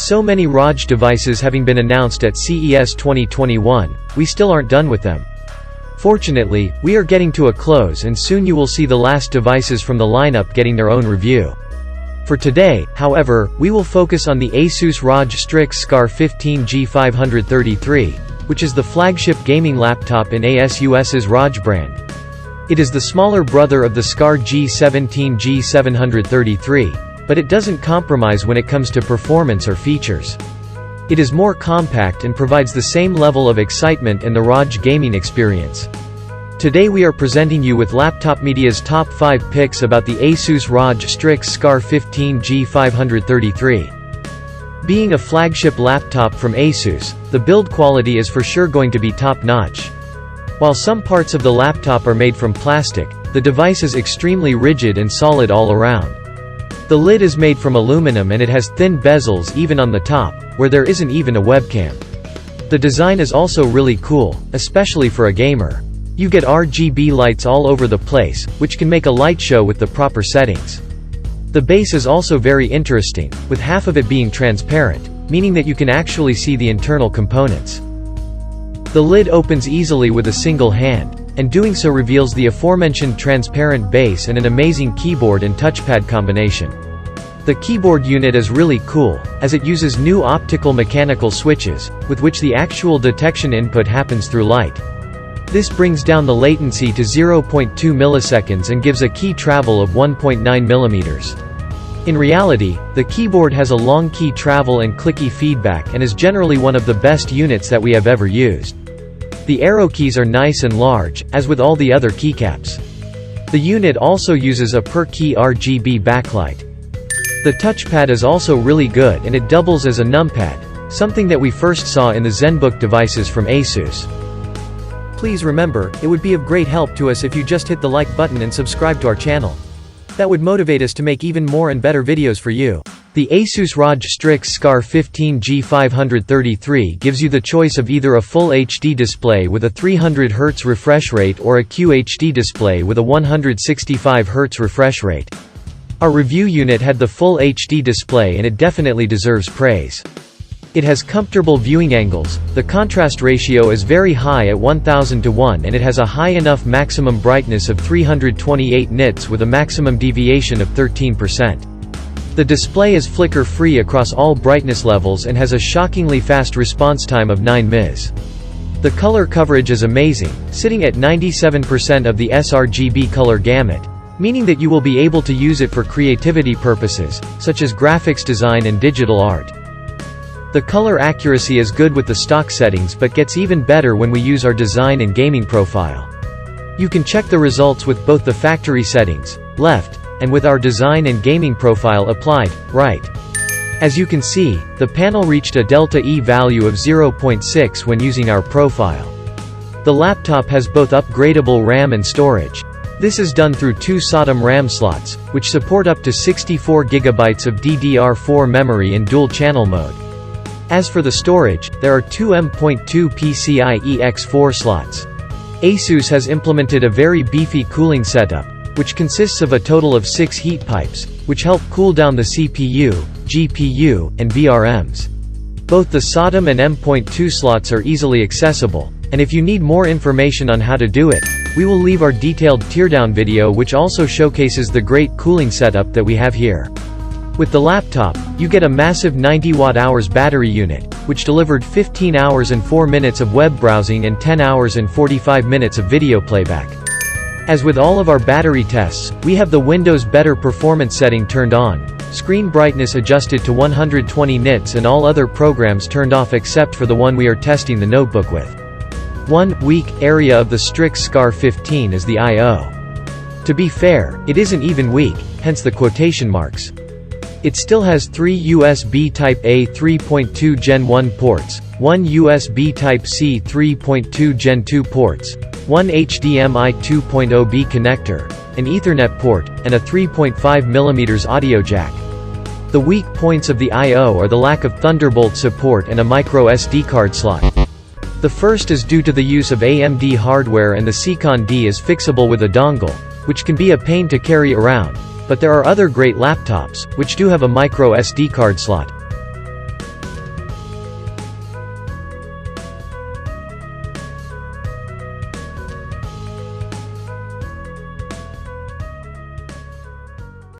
so many ROG devices having been announced at CES 2021, we still aren't done with them. Fortunately, we are getting to a close and soon you will see the last devices from the lineup getting their own review. For today, however, we will focus on the ASUS ROG Strix SCAR 15 G533, which is the flagship gaming laptop in ASUS's ROG brand. It is the smaller brother of the SCAR G17 G733, but it doesn't compromise when it comes to performance or features. It is more compact and provides the same level of excitement in the ROG gaming experience. Today we are presenting you with Laptop Media's top 5 picks about the ASUS ROG Strix SCAR 15 G533. Being a flagship laptop from ASUS, the build quality is for sure going to be top-notch. While some parts of the laptop are made from plastic, the device is extremely rigid and solid all around. The lid is made from aluminum and it has thin bezels even on the top, where there isn't even a webcam. The design is also really cool, especially for a gamer. You get RGB lights all over the place, which can make a light show with the proper settings. The base is also very interesting, with half of it being transparent, meaning that you can actually see the internal components. The lid opens easily with a single hand, and doing so reveals the aforementioned transparent base and an amazing keyboard and touchpad combination. The keyboard unit is really cool, as it uses new optical mechanical switches, with which the actual detection input happens through light. This brings down the latency to 0.2 milliseconds and gives a key travel of 1.9 millimeters. In reality, the keyboard has a long key travel and clicky feedback and is generally one of the best units that we have ever used. The arrow keys are nice and large, as with all the other keycaps. The unit also uses a per-key RGB backlight. The touchpad is also really good and it doubles as a numpad, something that we first saw in the ZenBook devices from ASUS. Please remember, it would be of great help to us if you just hit the like button and subscribe to our channel. That would motivate us to make even more and better videos for you. The ASUS ROG Strix SCAR 15 G533 gives you the choice of either a full HD display with a 300 Hz refresh rate or a QHD display with a 165 Hz refresh rate. Our review unit had the full HD display and it definitely deserves praise. It has comfortable viewing angles, the contrast ratio is very high at 1000:1 and it has a high enough maximum brightness of 328 nits with a maximum deviation of 13%. The display is flicker-free across all brightness levels and has a shockingly fast response time of 9 ms. The color coverage is amazing, sitting at 97% of the sRGB color gamut, meaning that you will be able to use it for creativity purposes, such as graphics design and digital art. The color accuracy is good with the stock settings but gets even better when we use our design and gaming profile. You can check the results with both the factory settings, left, and with our design and gaming profile applied, right. As you can see, the panel reached a delta E value of 0.6 when using our profile. The laptop has both upgradable RAM and storage. This is done through 2 SODIMM RAM slots, which support up to 64 GB of DDR4 memory in dual-channel mode. As for the storage, there are 2 M.2 PCIe X4 slots. ASUS has implemented a very beefy cooling setup, which consists of a total of 6 heat pipes, which help cool down the CPU, GPU, and VRMs. Both the SODIMM and M.2 slots are easily accessible, and if you need more information on how to do it, we will leave our detailed teardown video which also showcases the great cooling setup that we have here. With the laptop, you get a massive 90 Wh battery unit, which delivered 15 hours and 4 minutes of web browsing and 10 hours and 45 minutes of video playback. As with all of our battery tests, we have the Windows Better Performance setting turned on, screen brightness adjusted to 120 nits and all other programs turned off except for the one we are testing the notebook with. One weak area of the Strix SCAR 15 is the I/O. To be fair, it isn't even weak, hence the quotation marks. It still has 3 USB Type-A 3.2 Gen 1 ports, 1 USB Type-C 3.2 Gen 2 ports, 1 HDMI 2.0B connector, an Ethernet port, and a 3.5mm audio jack. The weak points of the I/O are the lack of Thunderbolt support and a micro SD card slot. The first is due to the use of AMD hardware and the Seacon D is fixable with a dongle, which can be a pain to carry around, but there are other great laptops, which do have a micro SD card slot.